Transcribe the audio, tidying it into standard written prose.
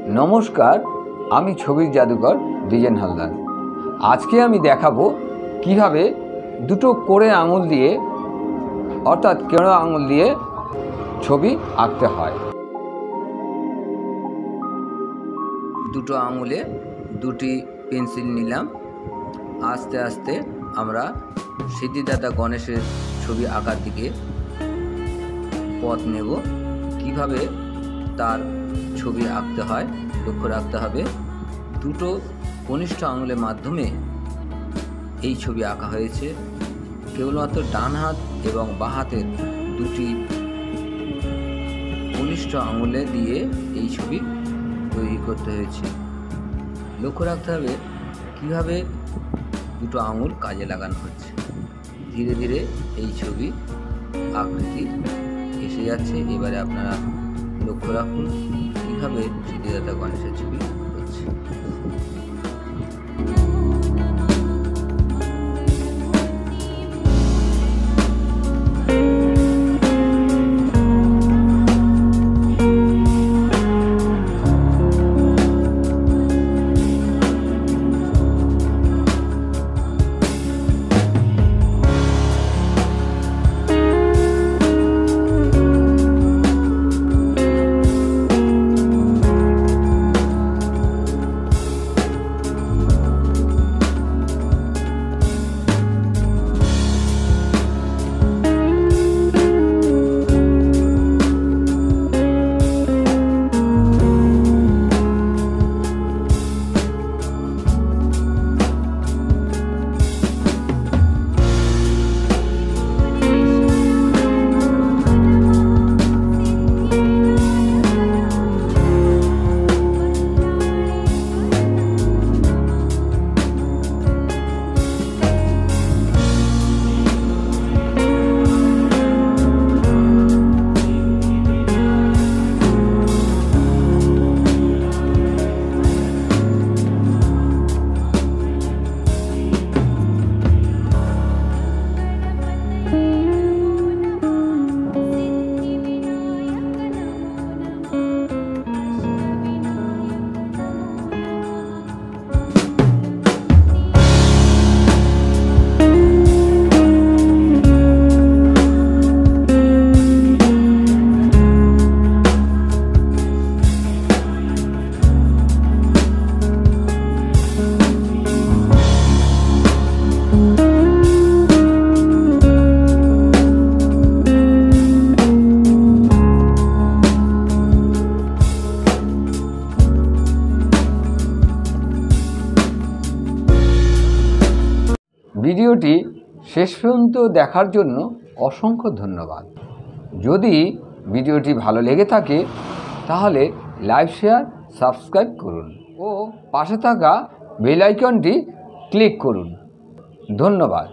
नमस्कार आमी छबिर जादुकर द्विजेन हालदार। आज के आमी देखाबो किभाबे दुटो कोड़े आंगुल दिए अर्थात केड़ो आंगुल दिए छवि आँकते हय। दुटो आंगुले दुटी पेंसिल निलाम। आस्ते आस्ते आमरा सिद्धिदाता गणेशेर छवि आँकार दिके पथ नेब। किभाबे तार छवि आँकते हय लक्ष्य राखते हबे। दुटो कनिष्ठ आंगुलेर माध्यमे এই ছবি আঁকা হয়েছে। কেবলমাত্র ডান হাত এবং বাঁ হাতের দুটি কনিষ্ঠ আঙুলে দিয়ে এই ছবি তৈরি করতে হয়েছে। লক্ষ্য রাখতে হবে কিভাবে দুটো আঙুল কাজে লাগানো হচ্ছে। ধীরে ধীরে এই ছবি আকৃতি এসে যাচ্ছে। এবারে আপনারা লক্ষ্য রাখুন কিভাবে সিদ্ধিদাতা গণেশের ছবি হচ্ছে। ভিডিওটি শেষ পর্যন্ত দেখার জন্য অসংখ্য ধন্যবাদ। যদি ভিডিওটি ভালো লেগে থাকে তাহলে লাইক শেয়ার সাবস্ক্রাইব করুন ও পাশে থাকা বেল আইকনটি ক্লিক করুন। ধন্যবাদ।